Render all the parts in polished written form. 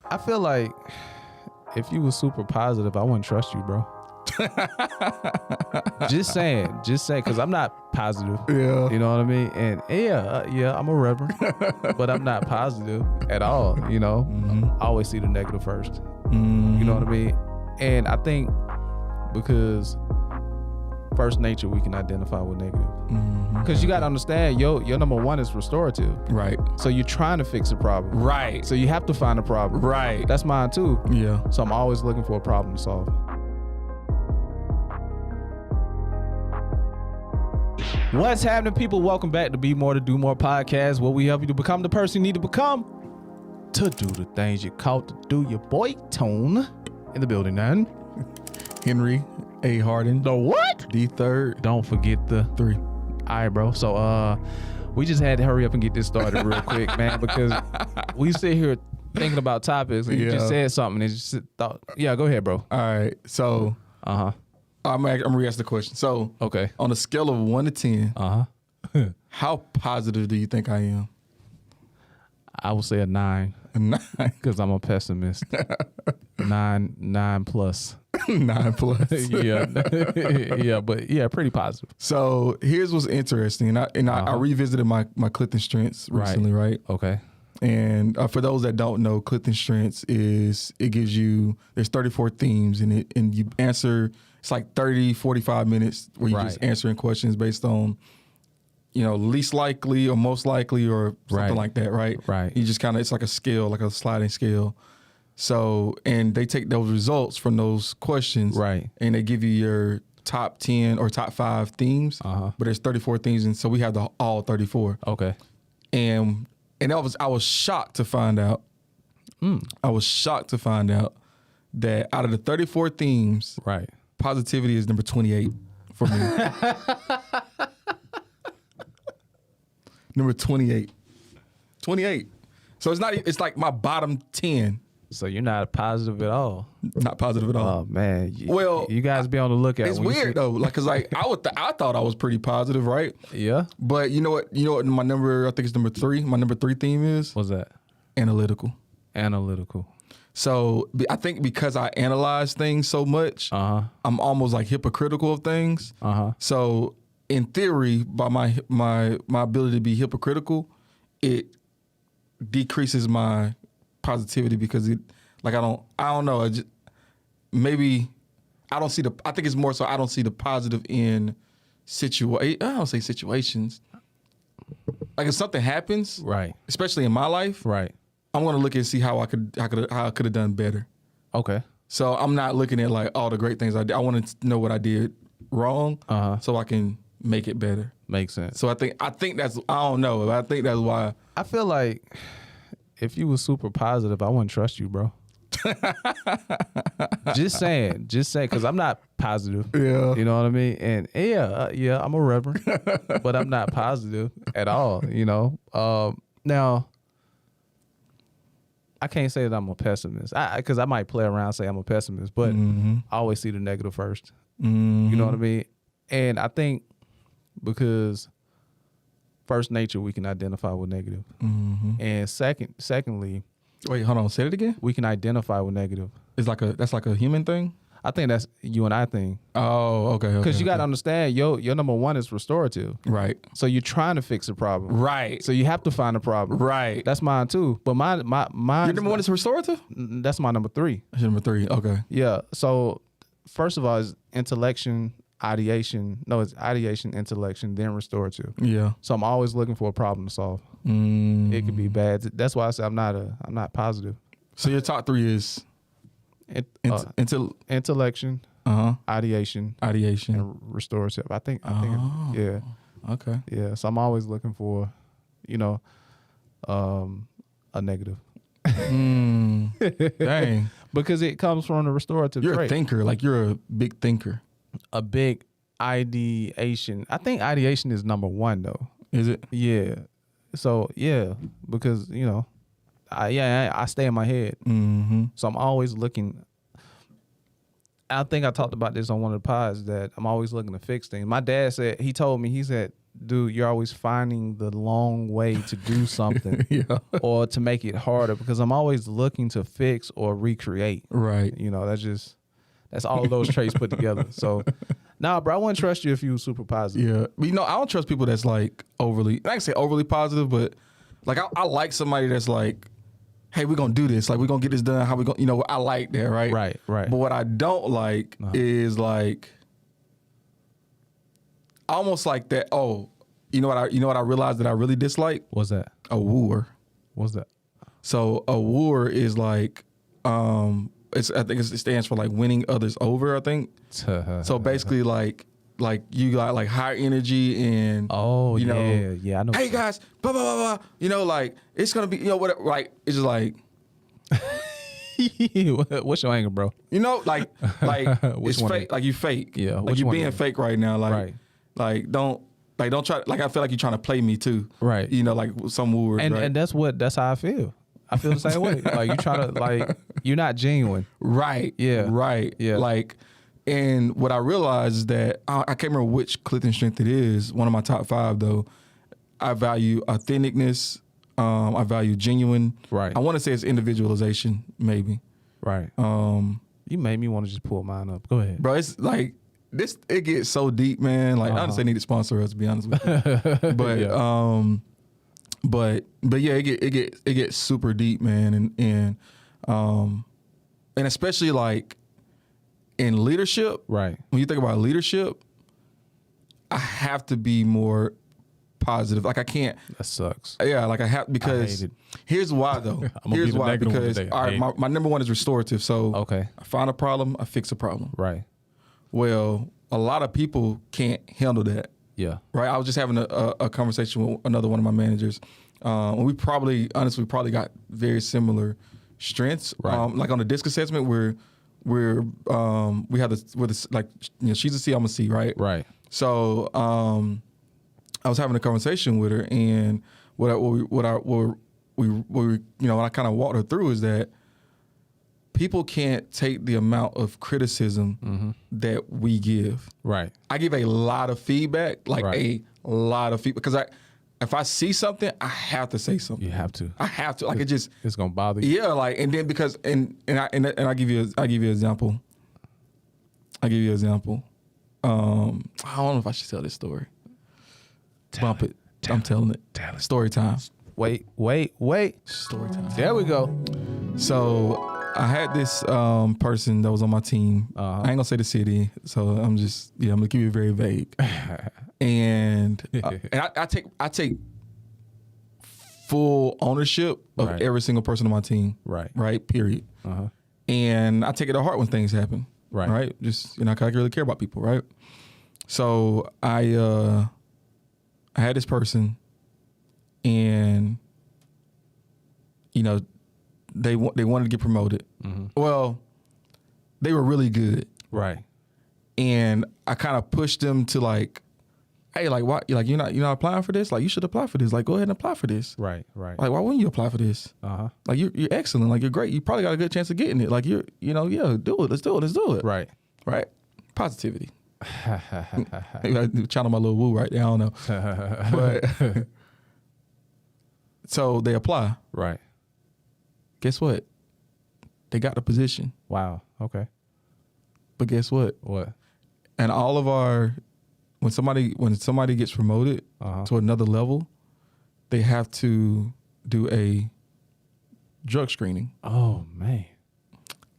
I feel like if you was super positive, I wouldn't trust you, bro. just saying, because I'm not positive. Yeah. You know what I mean? And yeah, I'm a reverend, but I'm not positive at all. You know, I always see the negative first. You know what I mean? And I think because first nature, we can identify with negative. Because you got to understand, your number one is restorative. Right. So you're trying to fix a problem. Right. So you have to find a problem. Right. That's mine too. Yeah. So I'm always looking for a problem to solve. What's happening, people? Welcome back to Be More to Do More podcast, where we help you to become the person you need to become to do the things you're called to do. Your boy Tone in the building, man. Henry A. Harden. The what? The third. Don't forget the 3. All right, bro. So we just had to hurry up and get this started real quick, man, because we sit here thinking about topics and you just said something and just thought, yeah, go ahead, bro. All right. So I'm gonna re-ask the question. So Okay. on a scale of 1 to 10, how positive do you think I am? I would say a 9 A 9. because I'm a pessimist. 9 plus. 9 plus. yeah, but yeah, pretty positive. So here's what's interesting, and I revisited my Clifton Strengths recently, right? Okay. And for those that don't know, Clifton Strengths there's 34 themes in it, and you answer. It's like 30, 45 minutes where you're just answering questions based on, least likely or most likely or something like that, right? Right. You just it's like a scale, like a sliding scale. So, and they take those results from those questions, Right. and they give you your top 10 or top 5 themes, but there's 34 themes, and so we have all 34. Okay. And I was shocked to find out. I was shocked to find out that out of the 34 themes, Right. positivity is number 28 for me. Number 28. 28. So it's like my bottom 10. So you're not positive at all. Not positive at all. Oh man. Well, you guys be on the lookout. It's weird though, cause I thought I was pretty positive, right? Yeah. But you know what? My number, I think it's number 3. My number 3 theme is What's that? analytical. Analytical. So I think because I analyze things so much, I'm almost like hypocritical of things. So in theory, by my ability to be hypocritical, it decreases my positivity because I don't know. I think it's more so I don't see the positive in I don't say situations. Like if something happens, Right. especially in my life, Right. I'm gonna look and see how I could have done better. Okay. So I'm not looking at like all the great things I did. I want to know what I did wrong, so I can make it better. Makes sense. So I think that's, I don't know. But I think that's why. I feel like if you was super positive, I wouldn't trust you, bro. just saying, because I'm not positive. Yeah. You know what I mean? And yeah, I'm a reverend, but I'm not positive at all. Now I can't say that I'm a pessimist because I might play around and say I'm a pessimist, but I always see the negative first. You know what I mean? And I think because first nature, we can identify with negative. And secondly, Wait, hold on. Say it again. we can identify with negative. That's like a human thing. I think that's you and I thing. Oh, okay. Because you got to understand, your number one is restorative. Right. So you're trying to fix a problem. Right. So you have to find a problem. Right. That's mine too. But mine. Your number 1 is restorative. That's my number 3. That's number 3. Okay. Yeah. So first of all, it's intellection, ideation. No, it's ideation, intellection, then restorative. Yeah. So I'm always looking for a problem to solve. It could be bad. That's why I say I'm not positive. So your top 3 is Intellection, ideation, and restorative. I think yeah. Okay. Yeah. So I'm always looking for, a negative. Dang. Because it comes from the restorative You're trait. a thinker. Like you're a big thinker. A big ideation. I think ideation is number 1 though. Is it? Yeah. So yeah, because I stay in my head. So I'm always looking. I think I talked about this on one of the pods that I'm always looking to fix things. My dad said, he told me, he said, dude, you're always finding the long way to do something or to make it harder, because I'm always looking to fix or recreate. Right. You know, that's all of those traits put together. So, nah, bro, I wouldn't trust you if you were super positive. Yeah. But, you know, I don't trust people that's like overly, I can say overly positive, but like I like somebody that's like, hey, we're going to do this. Like, we're going to get this done. How we going to, you know, I like that, right? Right. But what I don't like is like, almost like that. Oh, you know what I realized that I really dislike? What's that? A wooer. What's that? So a wooer is like, I think it stands for like winning others over, I think. So basically like you got like high energy and you know, I know. Hey guys, blah blah blah blah. You know, like it's gonna be, you know, whatever. Like it's just like, what's your angle, bro? you know, like it's fake. Like you fake. Yeah. Like you being fake right now. Like don't try. Like I feel like you're trying to play me too. Right. You know, like some wooers. And that's how I feel. I feel the same way. Like you try to, like, you're not genuine. Right. Yeah. Right. Yeah. Like, and what I realized is that I can't remember which Clifton strength it is. One of my top 5 though. I value authenticness. I value genuine. Right. I want to say it's individualization, maybe. Right. You made me want to just pull mine up. Go ahead, bro. It's like this. It gets so deep, man. Like I honestly need to sponsor us, to be honest with you. But but yeah, it gets super deep, man, and especially like in leadership. Right. When you think about leadership, I have to be more positive. Like I can't. That sucks. Yeah, like I have, because here's why though. Here's why, because all right, my number 1 is restorative. So okay, I find a problem, I fix a problem. Right. Well, a lot of people can't handle that. Yeah. Right. I was just having a conversation with another one of my managers. We probably got very similar strengths. Right. Like on the DISC assessment, we have this like, you know, she's a C, I'm a C, right? Right. So I was having a conversation with her, and what I kind of walked her through is that people can't take the amount of criticism that we give. Right. I give a lot of feedback, like a lot of feedback, because if I see something, I have to say something. You have to. I have to. Like it's gonna bother you. Yeah, like, and then because I give you an example. I give you an example. I don't know if I should tell this story. Bump it. I'm telling it. Story time. Wait. Story time. There we go. So I had this person that was on my team. I ain't gonna say the city, so I'm gonna keep it very vague. And I take full ownership of every single person on my team. Right. Right. Period. And I take it to heart when things happen. Right. Just, you know, 'cause I really care about people. Right. So I had this person, and you know, they wanted to get promoted. Well, they were really good. Right. And I kind of pushed them to like, hey, like, why? Like, you're not applying for this? Like, you should apply for this. Like, go ahead and apply for this. Right. Like, why wouldn't you apply for this? Like, you're excellent. Like, you're great. You probably got a good chance of getting it. Like, do it. Let's do it. Right. Positivity. Maybe I channel my little woo right there. I don't know. But so they apply. Right. Guess what? They got the position. Wow. Okay. But guess what? What? And all of our, when somebody gets promoted to another level, they have to do a drug screening. Oh man.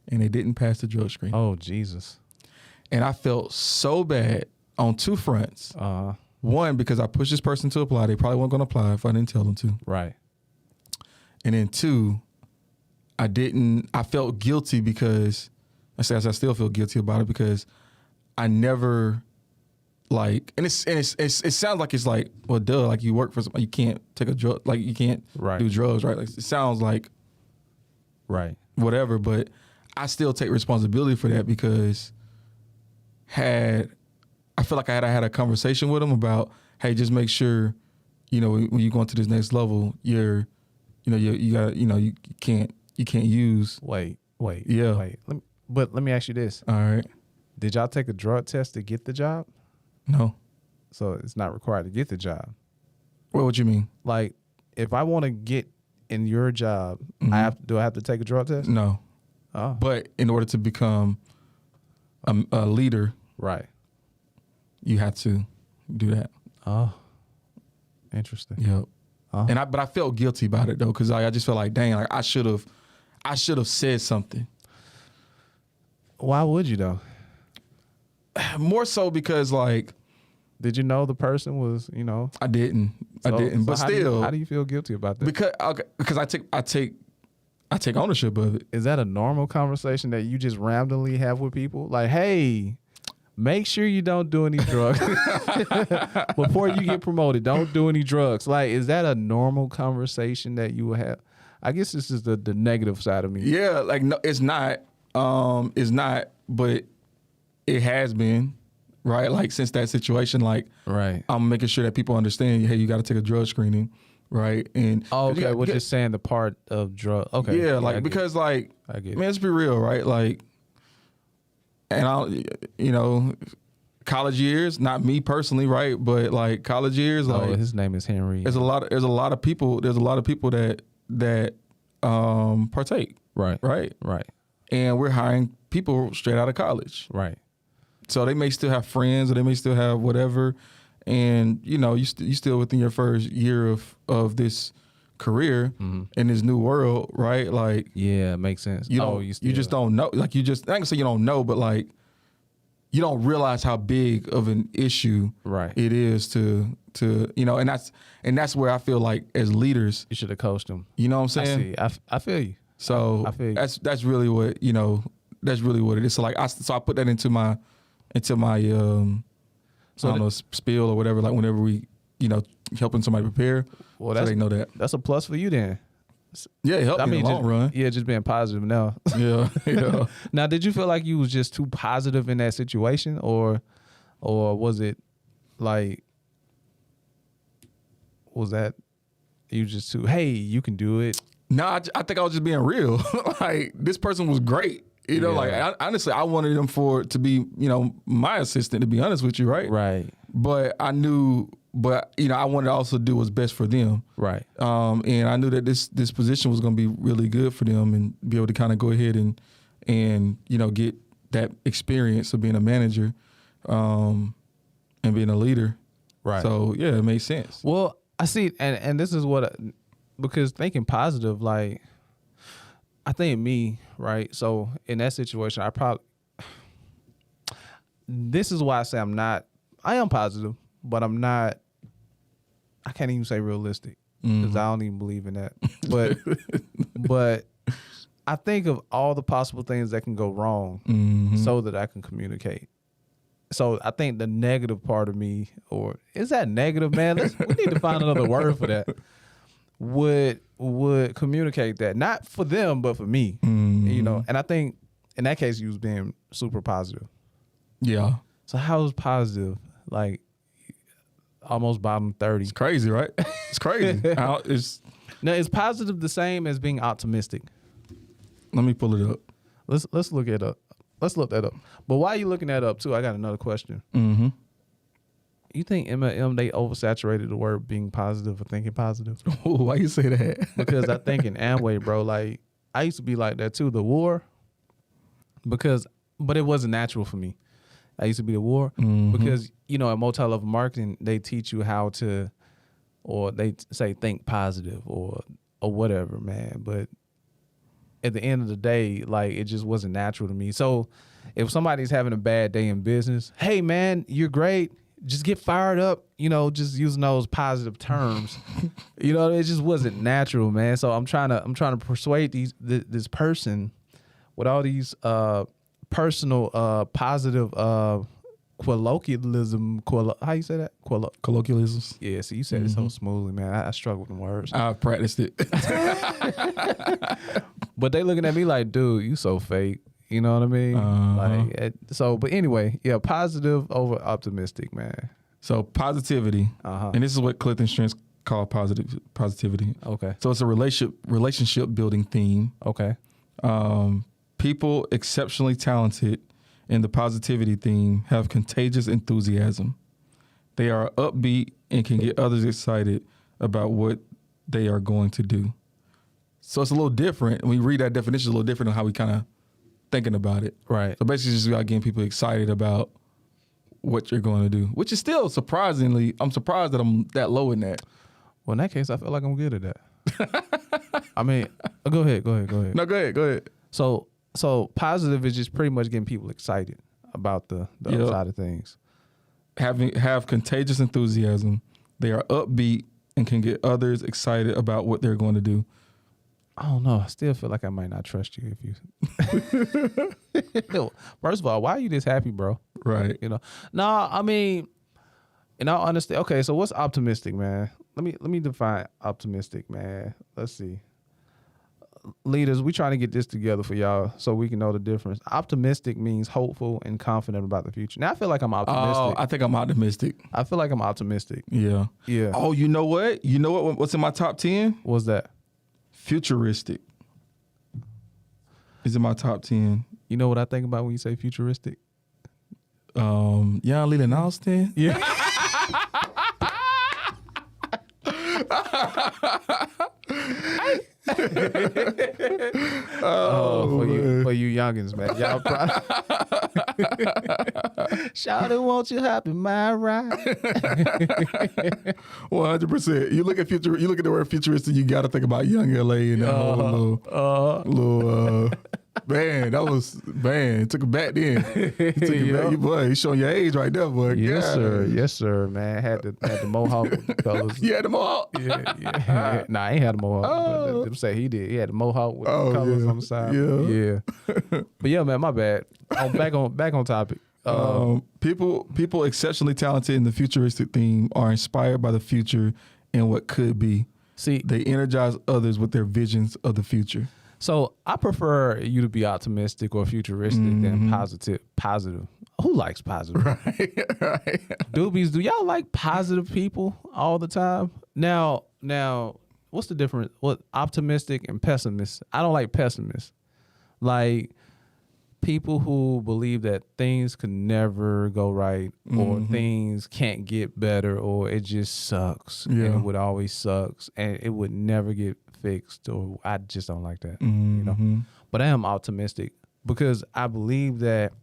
And they didn't pass the drug screen. Oh Jesus. And I felt so bad on 2 fronts. One, because I pushed this person to apply. They probably weren't going to apply if I didn't tell them to. Right. And then 2, I felt guilty because, I still feel guilty about it because I never, like, and it sounds like it's like, well, duh, like you work for somebody, you can't take a drug, like you can't do drugs, right? Like it sounds like, whatever, but I still take responsibility for that because I feel like I had a conversation with him about, hey, just make sure, you know, when you go into this next level, you can't use. Wait. Yeah. Wait. Let me ask you this. All right. Did y'all take a drug test to get the job? No. So it's not required to get the job. What would you mean? Like, if I want to get in your job, do I have to take a drug test? No. Oh. But in order to become a leader, right, you have to do that. Oh, interesting. Yep. But I felt guilty about it though, because I just felt like, dang, like I should have said something. Why would you though? More so because like, did you know the person was, you know? I didn't. But still, how do you feel guilty about that? Because I take ownership of it. Is that a normal conversation that you just randomly have with people? Like, hey, make sure you don't do any drugs before you get promoted. Don't do any drugs. Like, is that a normal conversation that you will have? I guess this is the negative side of me. Yeah, like no, it's not. It's not, but it has been, right? Like since that situation, like right. I'm making sure that people understand, hey, you got to take a drug screening, right? And okay, we're just saying the part of drug. Okay, yeah, like because like, I get it. Man, let's be real, right? Like, and college years, not me personally, right? But like college years, like his name is Henry. There's a lot of people that partake, right. And we're hiring people straight out of college. Right. So they may still have friends or they may still have whatever. And, you still within your first year of this career in this new world, right? Like, yeah, makes sense. You just don't know. Like I ain't gonna say you don't know, but like you don't realize how big of an issue it is to and that's where I feel like as leaders, you should have coached them. You know what I'm saying? I feel you. So I feel you. That's really what that's really what it is. So like I put that into my spiel or whatever. Like whenever we helping somebody prepare, so they know that. That's a plus for you then. Yeah, it helped me in the long run. Yeah, just being positive now. Yeah. Now, did you feel like you was just too positive in that situation, or was it like, was that you just too, hey, you can do it? No, I think I was just being real. Like this person was great. Like honestly, I wanted them to be, my assistant, to be honest with you, right? Right. But I knew, I wanted to also do what's best for them. Right. And I knew that this position was going to be really good for them and be able to kind of go ahead and get that experience of being a manager, and being a leader. Right. So yeah, it made sense. Well, I see, and this is because thinking positive, like, I think me, right? So in that situation, this is why I say I am positive, but I'm not, I can't even say realistic because I don't even believe in that. But I think of all the possible things that can go wrong so that I can communicate. So I think the negative part of me, or is that negative, man? We need to find another word for that. Would communicate that, not for them, but for me, and I think in that case, you was being super positive. Yeah. So how was positive? Like almost bottom 30. It's crazy, right? It's crazy. Now, is positive the same as being optimistic? Let me pull it up. Let's look it up. Let's look that up. But while you looking that up too, I got another question. You think MLM, they oversaturated the word being positive or thinking positive? Ooh, why you say that? Because I think in Amway, bro, like I used to be like that too. The war, but it wasn't natural for me. I used to be the war because at multi-level marketing, they teach you how to, or they say think positive or whatever, man. But at the end of the day, like it just wasn't natural to me. So if somebody's having a bad day in business, hey man, you're great. Just get fired up, just using those positive terms. It just wasn't natural, man. So I'm trying to persuade this person with all these personal positive colloquialism. How you say that? Colloquialisms. Yeah, so you said it so smoothly, man. I struggle with the words. I've practiced it. But they looking at me like, dude, you so fake. You know what I mean? But anyway, yeah, positive over optimistic, man. So positivity, and this is what Clifton Strengths call positivity. Okay. So it's a relationship building theme. Okay. People exceptionally talented in the positivity theme have contagious enthusiasm. They are upbeat and can get others excited about what they are going to do. So it's a little different. When we read that definition, it's a little different than how we kind of thinking about it. Right. So basically just about getting people excited about what you're going to do, which is still surprisingly, I'm surprised that I'm that low in that. Well, in that case, I feel like I'm good at that. I mean, go ahead. No, go ahead. So positive is just pretty much getting people excited about the upside of things. Have contagious enthusiasm. They are upbeat and can get others excited about what they're going to do. I don't know. I still feel like I might not trust you if you. First of all, why are you this happy, bro? Right. You know. No, I mean, and I understand. Okay, so what's optimistic, man? Let me define optimistic, man. Let's see. Leaders, we trying to get this together for y'all so we can know the difference. Optimistic means hopeful and confident about the future. Now I feel like I'm optimistic. Oh, I think I'm optimistic. I feel like I'm optimistic. Yeah. Yeah. Oh, you know what? What's in my top 10? What's that? Futuristic is in my top 10. You know what I think about when you say futuristic? Young Leland Austin. Yeah. For you youngins, man. Y'all probably Shawty, won't you hop in my ride? 100%. You look at the word futuristic, you got to think about Young LA and that whole little man. That was took it back then. He took it back. You showing your age right there, boy. Yes, sir, man. Had the mohawk with the colors. You had the mohawk? Yeah. Nah, I ain't had the mohawk. Them say he did. He had the mohawk with the colors on the side. Yeah. But yeah, man, my bad. Back on topic. People exceptionally talented in the futuristic theme are inspired by the future and what could be. See, they energize others with their visions of the future. So I prefer you to be optimistic or futuristic than positive. Who likes positive? Right. Doobies, do y'all like positive people all the time? Now, what's the difference? What optimistic and pessimist? I don't like pessimists. Like people who believe that things can never go right or things can't get better or it just sucks and it would always sucks and it would never get fixed, or I just don't like that, you know. But I am optimistic because I believe that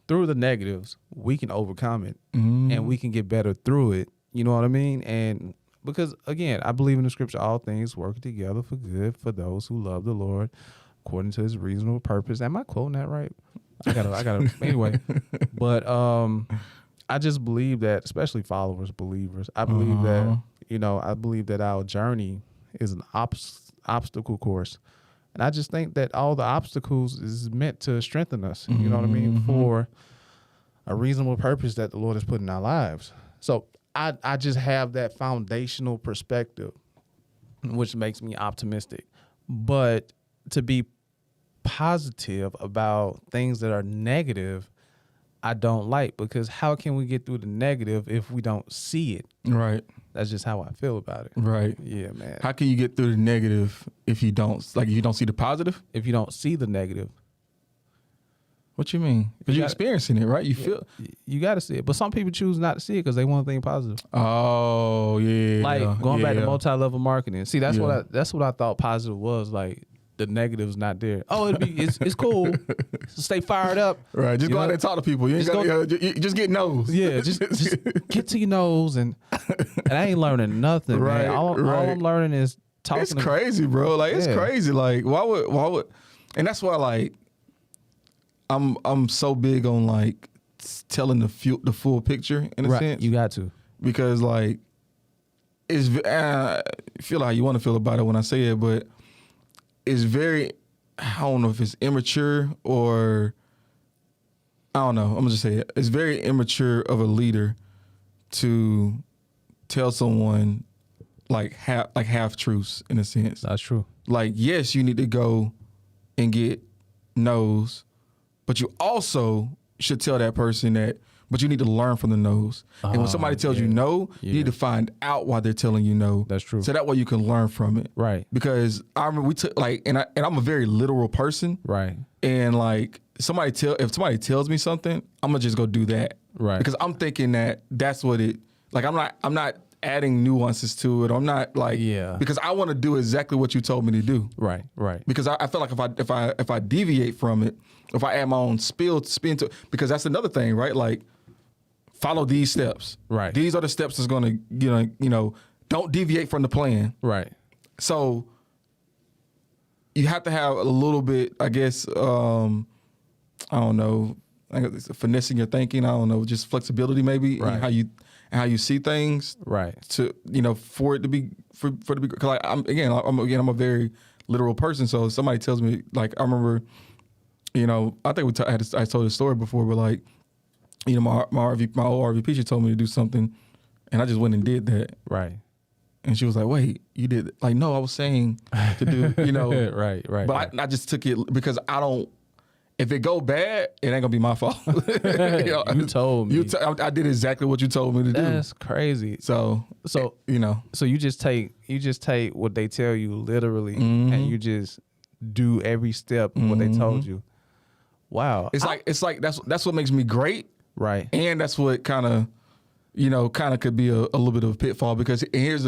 through the negatives we can overcome it and we can get better through it. You know what I mean? And because again, I believe in the scripture, all things work together for good for those who love the Lord according to His reasonable purpose. Am I quoting that right? I gotta. Anyway, but I just believe that, especially followers, believers. I believe that I believe that our journey is an obstacle course. And I just think that all the obstacles is meant to strengthen us, you know what I mean, for a reasonable purpose that the Lord has put in our lives. So I just have that foundational perspective, which makes me optimistic. But to be positive about things that are negative, I don't like, because how can we get through the negative if we don't see it? Right. That's just how I feel about it. Right. Yeah, man. How can you get through the negative if you don't see the positive? If you don't see the negative. What you mean? Because you're experiencing it, right? You got to see it. But some people choose not to see it because they want to think positive. Oh, yeah. Like going back to multi-level marketing. See, that's what I thought positive was. Like the negative's not there. Oh, it's cool. So stay fired up. Right. Just go out there and talk to people. You ain't just get no's. Yeah. Just get to your nose and I ain't learning nothing. Right. Man. All I'm learning is talking. It's crazy, bro. Like it's crazy. Like why would, and that's why like I'm so big on like telling the full picture in a sense. You got to, because like it's feel how you want to feel about it when I say it, but it's very, I don't know if it's immature or I don't know. I'm gonna just say it. It's very immature of a leader to tell someone like half truths in a sense. That's true. Like, yes, you need to go and get no's, but you also should tell that person that but you need to learn from the no's. And when somebody tells you no, you need to find out why they're telling you no. That's true. So that way you can learn from it. Right. Because I remember we took like, and I'm a very literal person. Right. And like if somebody tells me something, I'm gonna just go do that. Right. Because I'm thinking that's what it, like I'm not adding nuances to it. I'm not like, because I want to do exactly what you told me to do. Right. Right. Because I feel like if I deviate from it, if I add my own spin to it, because that's another thing, right? Like, follow these steps. Right. These are the steps that's going to, don't deviate from the plan. Right. So you have to have a little bit, I guess, I don't know, I guess finessing your thinking. I don't know, just flexibility maybe in how you see things. Right. To for it to be because like I'm a very literal person. So if somebody tells me, like, I remember, I think I told a story before, but like, my old RVP, she told me to do something, and I just went and did that. Right. And she was like, "Wait, you did it?" Like, no, I was saying to do, right. But I just took it because I don't. If it go bad, it ain't gonna be my fault. You told me. I did exactly what you told me to do. That's crazy. So So you just take what they tell you literally, and you just do every step of what they told you. Wow. It's like that's what makes me great. Right. And that's what kind of could be a little bit of a pitfall, because here's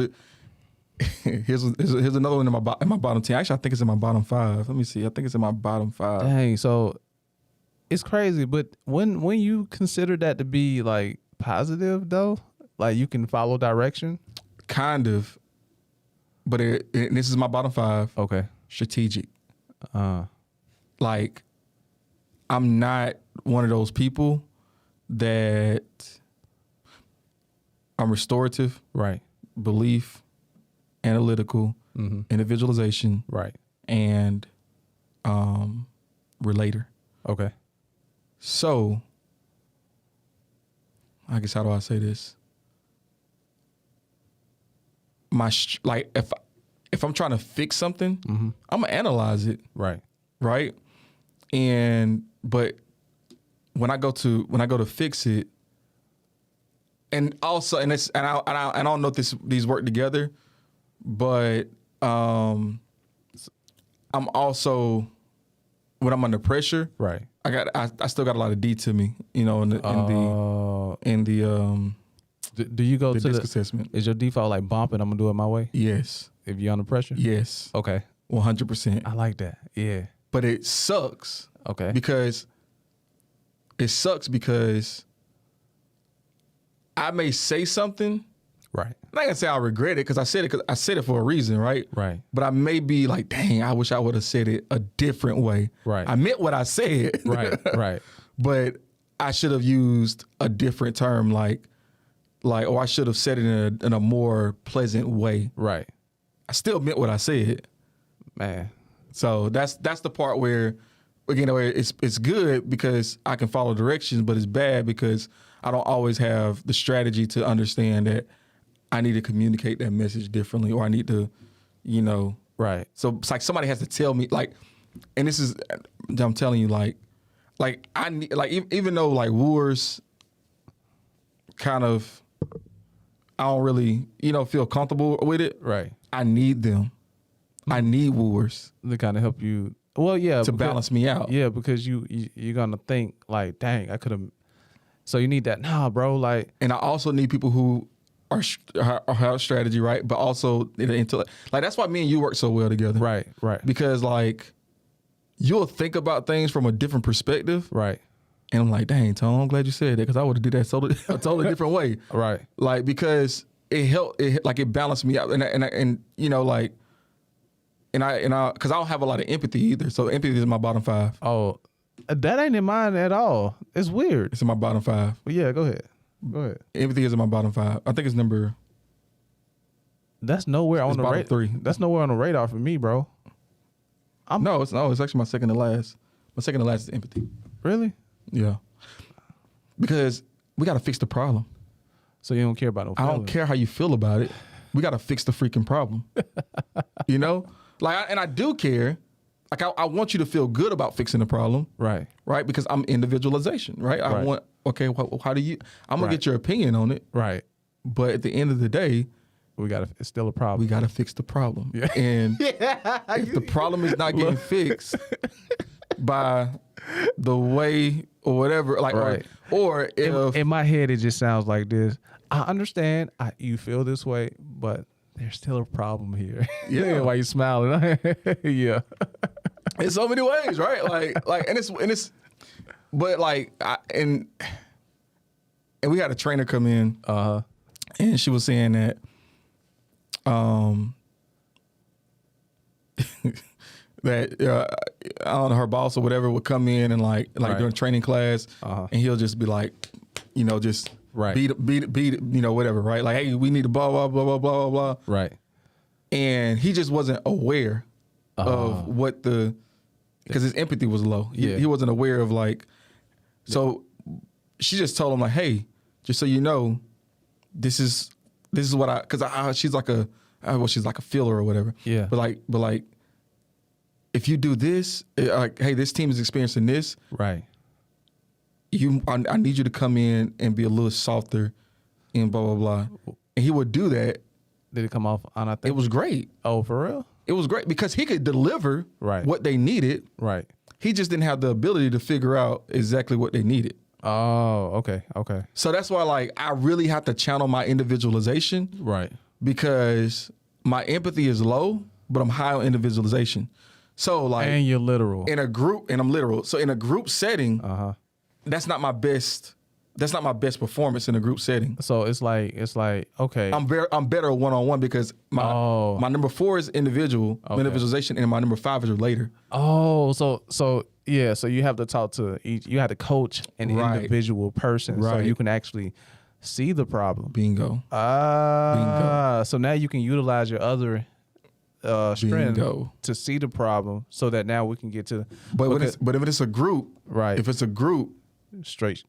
another one in my bottom 10. Actually, I think it's in my bottom 5. Let me see. I think it's in my bottom 5. Dang. So it's crazy, but when you consider that to be like positive though, like you can follow direction, kind of. But this is my bottom 5. Okay. Strategic. Like, I'm not one of those people that I'm restorative. Right. Belief, analytical, individualization. Right. And relator. Okay. So, I guess, how do I say this? If I'm trying to fix something, I'm gonna analyze it. Right. Right. But when I go to fix it, and also, I don't know if these work together, but I'm also, when I'm under pressure, right? I still got a lot of D to me, Do you go to the disc assessment? Is your default like bumping? I'm gonna do it my way. Yes. If you're under pressure. Yes. Okay. 100%. I like that. Yeah. But it sucks. Okay. Because I may say something. Right. I'm not gonna say I regret it, because I said it for a reason, right? Right. But I may be like, dang, I wish I would have said it a different way. Right. I meant what I said. Right. Right. But I should have used a different term, or I should have said it in a more pleasant way. Right. I still meant what I said. Man. So that's the part where, again, it's good because I can follow directions, but it's bad because I don't always have the strategy to understand that I need to communicate that message differently, or I need to, right. So it's like somebody has to tell me, like, and this is, I'm telling you, like I need, like, even though like wooers kind of, I don't really, feel comfortable with it. Right. I need them. I need wooers to kind of help you. Well, yeah, to balance me out. Yeah, because you're gonna think like, dang, I could have. So you need that, nah, bro. Like, and I also need people who have strategy, right? But also the intellect. Like, that's why me and you work so well together. Right. Right. Because like, you'll think about things from a different perspective. Right. And I'm like, dang, Tone, I'm glad you said that, because I would have did that a totally different way. Right. Like, because it helped. It balanced me out, and because I don't have a lot of empathy either. So empathy is my bottom 5. Oh, that ain't in mine at all. It's weird. It's in my bottom 5. Well, yeah, go ahead. Empathy is in my bottom 5. I think it's number. That's nowhere on the radar. 3. That's nowhere on the radar for me, bro. It's actually my second to last. My second to last is empathy. Really? Yeah. Because we got to fix the problem. So you don't care about no feelings. I don't care how you feel about it. We got to fix the freaking problem. Like, and I do care. like I want you to feel good about fixing the problem. Right. Right. Because I'm individualization. Right. I want, okay, how do you, I'm going to get your opinion on it. Right. But at the end of the day, it's still a problem. We got to fix the problem. Yeah. And if the problem is not getting fixed by the way or whatever, like, or if in my head, it just sounds like this. I understand you feel this way, but there's still a problem here. Yeah. Why you smiling? Yeah. In so many ways, right? Like, and it's, but like, and we had a trainer come in, and she was saying that, that I don't know, her boss or whatever would come in and like during training class, and he'll just be like, you know, just beat, you know, whatever, right? Like, hey, we need to blah blah blah blah blah blah. Right. And he just wasn't aware of what because his empathy was low. He wasn't aware of like, so she just told him like, hey, just so you know, this is what she's like she's like a filler or whatever. Yeah. But like, if you do this, like, hey, this team is experiencing this. Right. I need you to come in and be a little softer and blah, blah, blah. And he would do that. Did it come off on, I think? It was great. Oh, for real? It was great because he could deliver what they needed. Right. He just didn't have the ability to figure out exactly what they needed. Oh, okay. Okay. So that's why, like, I really have to channel my individualization. Right. Because my empathy is low, but I'm high on individualization. So, like, and you're literal. In a group, and I'm literal. So in a group setting, that's not my best performance in a group setting. So it's like okay. I'm better one-on-one because my number 4 is individualization, and my number 5 is relator. Oh, so yeah, so you have to talk to each. You have to coach an individual person, so you can actually see the problem. Bingo. Bingo. So now you can utilize your other strength to see the problem, so that now we can get to. But if it's a group, right? If it's a group, straight.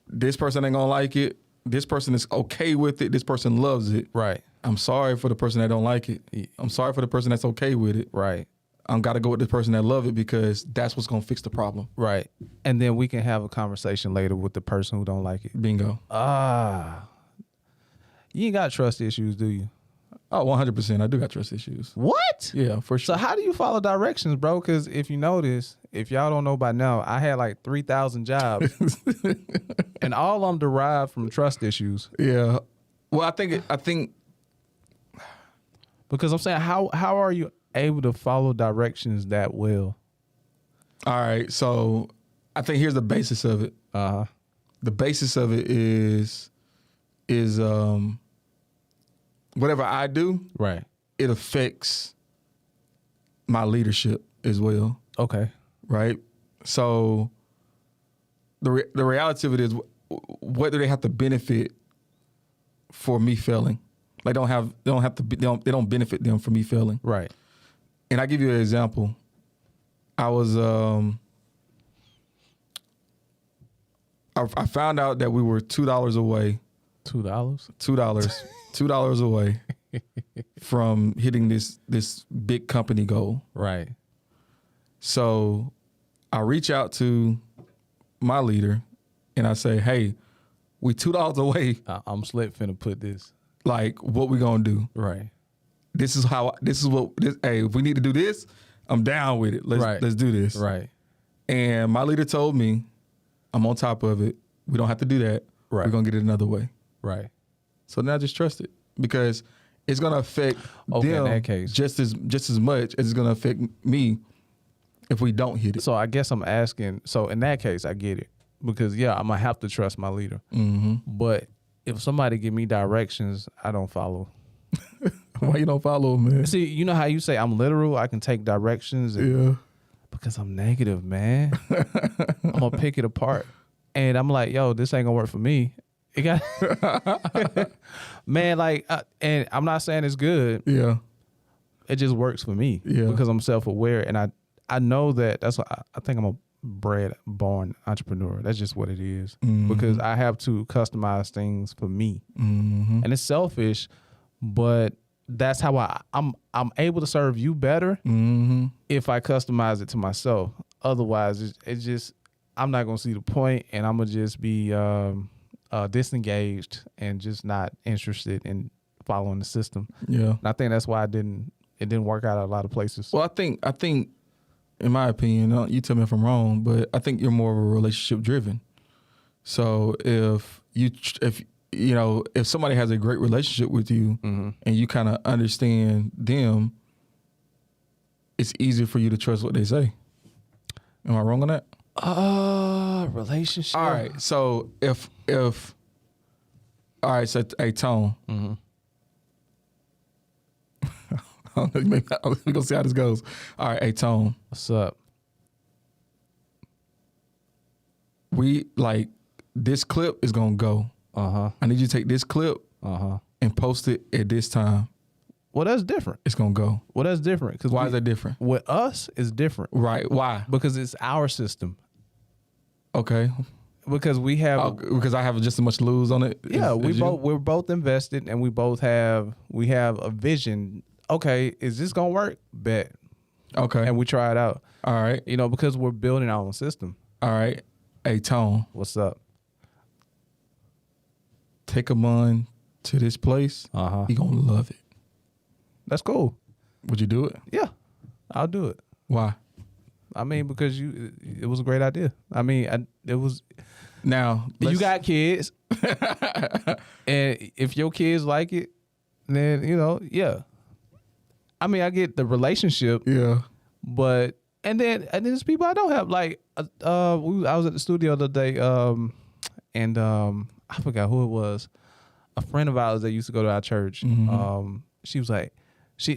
This person ain't gonna like it. This person is okay with it. This person loves it. Right. I'm sorry for the person that don't like it. I'm sorry for the person that's okay with it. Right. I'm gotta go with the person that love it because that's what's gonna fix the problem. Right. And then we can have a conversation later with the person who don't like it. Bingo. You ain't got trust issues, do you? Oh, 100%. I do got trust issues. What? Yeah, for sure. So how do you follow directions, bro? Because if you notice, if y'all don't know by now, I had like 3,000 jobs, and all of them derived from trust issues. Yeah. Well, I think because I'm saying, how are you able to follow directions that well? All right. So I think here's the basis of it. The basis of it is whatever I do, right, it affects my leadership as well. Okay. Right? So the reality of it is, what do they have to benefit for me failing? Like they don't benefit them for me failing. Right. And I give you an example. I was I found out that we were $2 away. $2? $2 away from hitting this big company goal. Right. So I reach out to my leader and I say, hey, we $2 away. I'm slick finna put this. Like, what we gonna do? Right. Hey, if we need to do this, I'm down with it. Let's do this. Right. And my leader told me, I'm on top of it. We don't have to do that. Right. We're gonna get it another way. Right. So now just trust it, because it's gonna affect them in that case just as much as it's gonna affect me if we don't hit it. So I guess I'm asking. So in that case, I get it, because I'm gonna have to trust my leader. Mm-hmm. But if somebody give me directions, I don't follow. Why you don't follow, man? See, you know how you say I'm literal? I can take directions. Because I'm negative, man. I'm gonna pick it apart, and I'm like, yo, this ain't gonna work for me. It got man, like, and I'm not saying it's good. Yeah, it just works for me. Yeah, because I'm self-aware, and I know that's what I think I'm a born entrepreneur. That's just what it is. Mm-hmm. Because I have to customize things for me, and it's selfish, but that's how I'm able to serve you better if I customize it to myself. Otherwise, it's just I'm not gonna see the point, and I'm gonna just be disengaged and just not interested in following the system. Yeah, and I think that's why it didn't work out at a lot of places. Well, I think in my opinion, you tell me if I'm wrong, but I think you're more of a relationship driven. So if somebody has a great relationship with you and you kind of understand them, it's easier for you to trust what they say. Am I wrong on that? Relationship. All right. So so hey, Tone. We're gonna see how this goes. All right, hey Tone. What's up? This clip is gonna go. I need you to take this clip and post it at this time. Well, that's different. It's gonna go. Well, that's different. Why is that different? With us, it's different. Right. Why? Because it's our system. Okay. Because we have because I have just as much to lose on it. Yeah, we're both invested, and we have a vision. Okay, is this gonna work? Bet. Okay. And we try it out. All right. Because we're building our own system. All right. Hey, Tone. What's up? Take a man to this place. He gonna love it. That's cool. Would you do it? Yeah, I'll do it. Why? I mean, because it was a great idea. I mean, it was. Now you got kids, and if your kids like it, then yeah. I mean, I get the relationship. Yeah. But and then there's people I don't have. Like I was at the studio the other day, and I forgot who it was. A friend of ours that used to go to our church. She was like,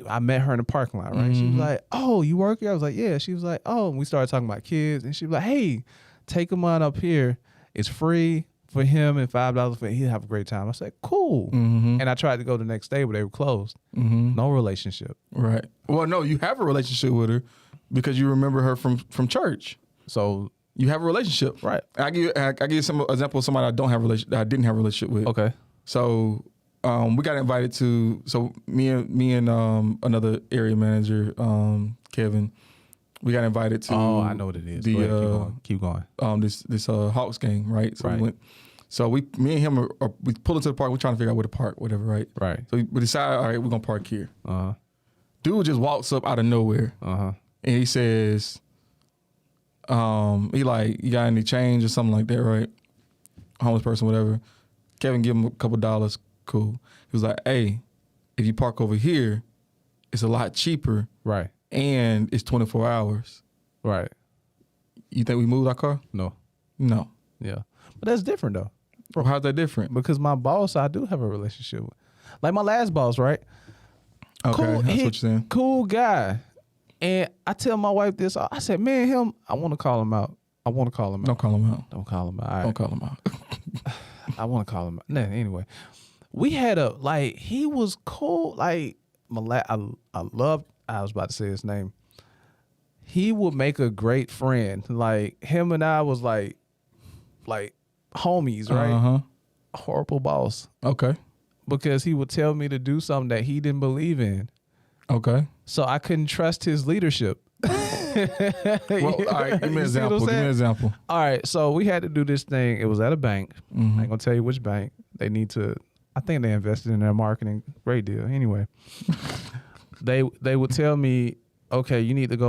I met her in the parking lot, right? She was like, "Oh, you work here?" I was like, "Yeah." She was like, "Oh," and we started talking about kids, and she was like, "Hey, take him on up here. It's free for him and $5 for him. He'll have a great time." I said, "Cool." And I tried to go the next day, but they were closed. No relationship. Right. Well, no, you have a relationship with her because you remember her from church. So you have a relationship, right? I give you some example of somebody I didn't have a relationship with. Okay. So we got invited to. So me and another area manager, Kevin. We got invited to. Oh, I know what it is. Keep going. This Hawks game, right? So right. we went. So me and him we pull into the park. We're trying to figure out where to park, whatever, right? Right. So we decided, all right, we're gonna park here. Dude just walks up out of nowhere. And he says, he like, "You got any change or something like that, right?" Homeless person, whatever. Kevin give him a couple dollars. Cool. He was like, "Hey, if you park over here, it's a lot cheaper." Right. And it's 24 hours. Right. You think we moved our car? No. Yeah. But that's different though. Bro, how's that different? Because my boss, I do have a relationship with. Like my last boss, right? Okay, cool, that's what you're saying. Cool guy. And I tell my wife this. I said, man, I want to call him out. Don't call him out. Don't call him out. Don't call him out. I want to call him out. Nah, anyway, we had he was cool. Like, I loved, I was about to say his name. He would make a great friend. Like, him and I was like homies, right? Horrible boss. Okay. Because he would tell me to do something that he didn't believe in. Okay. So I couldn't trust his leadership. Well, all right, give me an example. All right, so we had to do this thing. It was at a bank. I ain't gonna tell you which bank. I think they invested in their marketing. Great deal. Anyway, they would tell me, okay, you need to go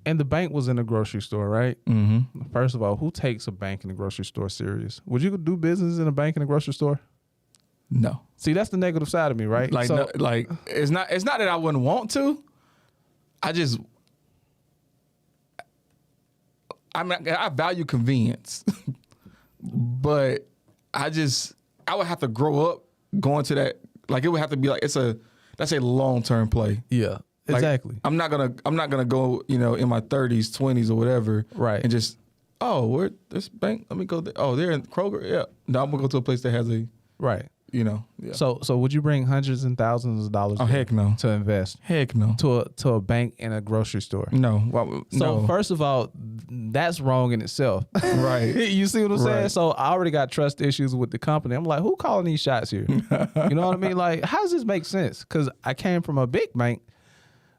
and the bank was in a grocery store, right? First of all, who takes a bank in a grocery store serious? Would you do business in a bank in a grocery store? No. See, that's the negative side of me, right? Like, so, it's not that I wouldn't want to. I value convenience, but I would have to grow up going to that. Like, it would have to be like, that's a long-term play. Yeah, exactly. Like, I'm not gonna go, in my 30s, 20s or whatever. Right. And just, where this bank? Let me go there. Oh, they're in Kroger. Yeah. No, I'm gonna go to a place that has a. Right. Yeah. So would you bring hundreds and thousands of dollars? Oh, heck no. To invest? Heck no. To a bank and a grocery store? No. So first of all, that's wrong in itself. Right. You see what I'm saying? So I already got trust issues with the company. I'm like, who calling these shots here? You know what I mean? Like, how does this make sense? Because I came from a big bank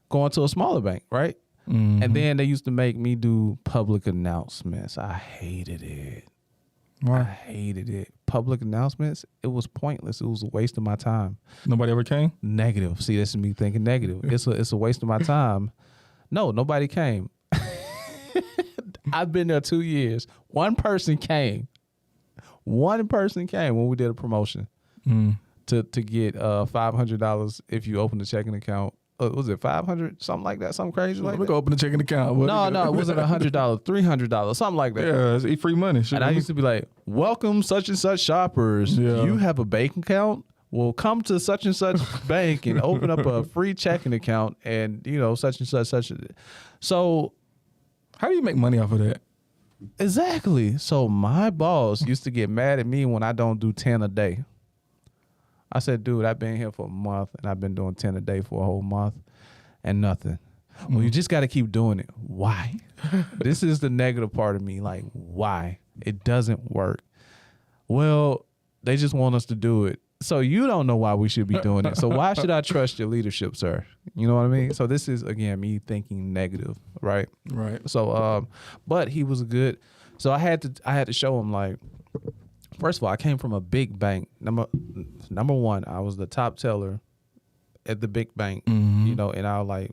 going to a smaller bank, right? Mm-hmm. And then they used to make me do public announcements. I hated it. Why? I hated it. Public announcements, it was pointless. It was a waste of my time. Nobody ever came? Negative. See, this is me thinking negative. It's a waste of my time. No, nobody came. I've been there 2 years. One person came. One person came when we did a promotion to get $500 if you open a checking account. Was it 500? Something like that. Something crazy like that. Let me go open a checking account. No, it wasn't $100, $300, something like that. Yeah, it's free money. And I used to be like, welcome such and such shoppers. Yeah. You have a bank account? Well, come to such and such bank and open up a free checking account and, such and such. So how do you make money off of that? Exactly. So my boss used to get mad at me when I don't do 10 a day. I said, dude, I've been here for a month and I've been doing 10 a day for a whole month and nothing. Well, you just got to keep doing it. Why? This is the negative part of me. Like, why? It doesn't work. Well, they just want us to do it. So you don't know why we should be doing it. So why should I trust your leadership, sir? You know what I mean? So this is, again, me thinking negative, right? Right. So, but he was good. So I had to show him, like, first of all, I came from a big bank. Number one, I was the top teller at the big bank, in our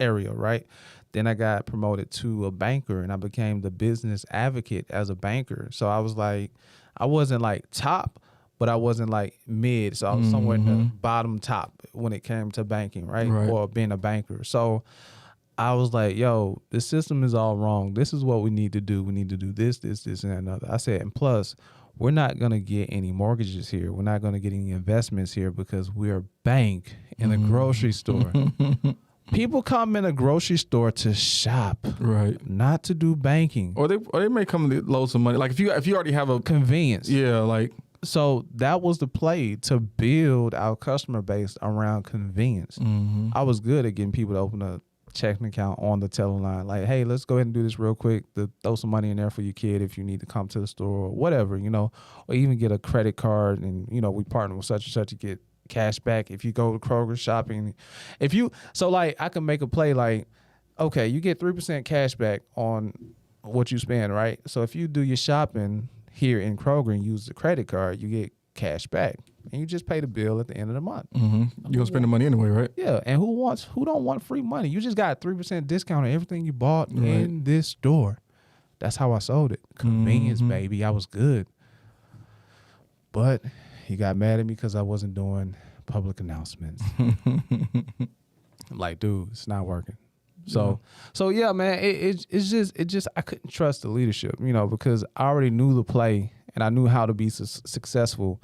area, right? Then I got promoted to a banker and I became the business advocate as a banker. So I was like, I wasn't like top, but I wasn't like mid. So I was somewhere in the bottom top when it came to banking, right? Or being a banker. So I was like, yo, the system is all wrong. This is what we need to do. We need to do this, and another. I said, and plus, we're not going to get any mortgages here. We're not going to get any investments here because we're a bank in a grocery store. People come in a grocery store to shop, right? Not to do banking. Or they may come to load some money. Like if you already have a convenience. Yeah, like. So that was the play, to build our customer base around convenience. I was good at getting people to open a checking account on the teller line. Like, hey, let's go ahead and do this real quick. Throw some money in there for your kid if you need to come to the store or whatever, or even get a credit card. And, we partner with such and such to get cash back if you go to Kroger shopping. I can make a play like, okay, you get 3% cash back on what you spend, right? So if you do your shopping here in Kroger and use the credit card, you get cash back. And you just pay the bill at the end of the month. You're gonna spend the money anyway, right? Yeah. And who don't want free money? You just got 3% discount on everything you bought in this store. That's how I sold it. Convenience, baby. I was good. But he got mad at me because I wasn't doing public announcements. I'm like, dude, it's not working. So yeah, man, it's just I couldn't trust the leadership, because I already knew the play and I knew how to be successful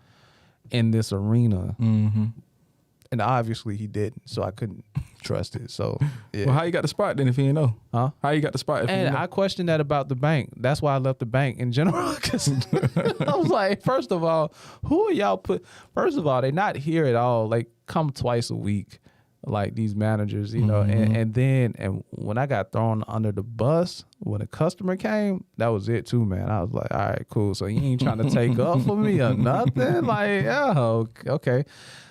in this arena. And obviously he didn't, so I couldn't trust it. So yeah. Well, how you got the spot then if you didn't know? Huh? How you got the spot if you didn't know? I questioned that about the bank. That's why I left the bank in general. Cause I was like, first of all, who are y'all First of all, they're not here at all. Like, come twice a week, like these managers, and then when I got thrown under the bus, when a customer came, that was it too, man. I was like, all right, cool. So you ain't trying to take up for me or nothing? Like, oh, okay.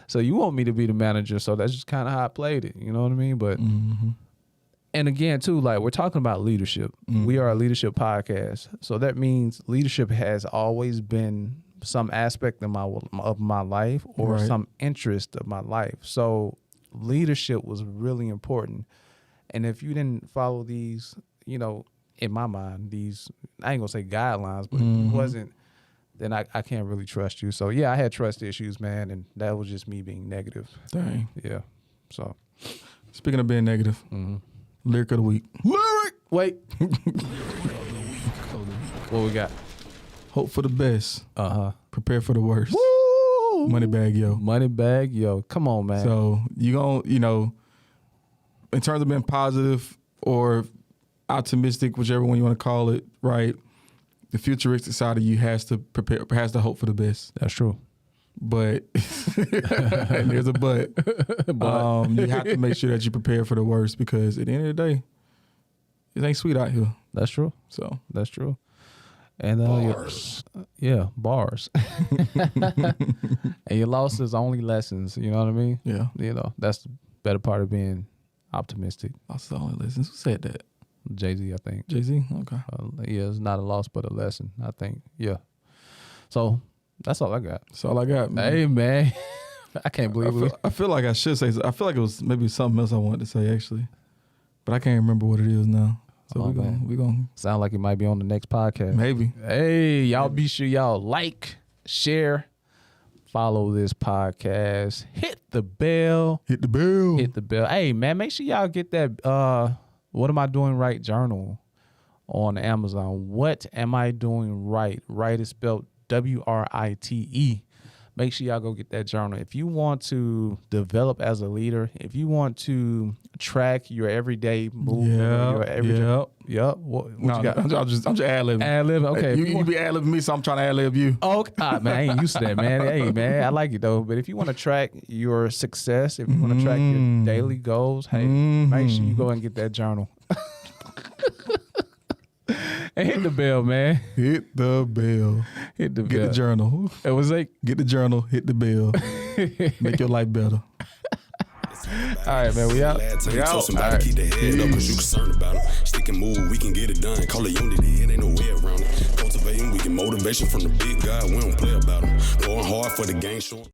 So you want me to be the manager. So that's just kind of how I played it. You know what I mean? But, and again too, like we're talking about leadership. We are a leadership podcast. So that means leadership has always been some aspect of my life or some interest of my life. So leadership was really important. And if you didn't follow these, in my mind, these, I ain't gonna say guidelines, but it wasn't, then I can't really trust you. So yeah, I had trust issues, man, and that was just me being negative. Dang. Yeah. So speaking of being negative, lyric of the week. Lyric! Wait. What we got? Hope for the best. Prepare for the worst. Woo! Moneybag Yo. Moneybag Yo. Come on, man. So you gonna, in terms of being positive or optimistic, whichever one you want to call it, right? The futuristic side of you has to prepare, has to hope for the best. That's true. But and there's a but. You have to make sure that you prepare for the worst, because at the end of the day, it ain't sweet out here. That's true. So that's true. And bars. Bars. And your losses only lessons. You know what I mean? Yeah. You know, that's the better part of being optimistic. Losses only lessons. Who said that? Jay-Z, I think. Jay-Z? Okay. It's not a loss, but a lesson, I think. Yeah. So that's all I got. That's all I got, man. Hey, man. I can't believe I feel like I should say, I feel like it was maybe something else I wanted to say, actually. But I can't remember what it is now. So we're gonna sound like it might be on the next podcast. Maybe. Hey, y'all be sure y'all like, share, follow this podcast. Hit the bell. Hit the bell. Hit the bell. Hey, man, make sure y'all get that What Am I Doing Right journal on Amazon. What Am I Doing Right? Right is spelled WRITE. Make sure y'all go get that journal. If you want to develop as a leader, if you want to track your everyday movement, What you got? I'm just ad-libbing. Ad-libbing, okay. You be ad-libbing me, so I'm trying to ad-lib you. Okay. Man, I ain't used to that, man. Hey, man, I like it, though. But if you want to track your success, if you want to track your daily goals, hey, make sure you go and get that journal. And hit the bell, man. Hit the bell. Hit the bell. Get the journal. It was like, get the journal. Hit the bell. Make your life better. All right, man. We out. We out. Somebody keep the head up, cause you concerned about them. Stick and move, we can get it done. Call it unity, it ain't no way around it. Cultivating, we get motivation from the big guy. We don't play about them. Going hard for the game, showing.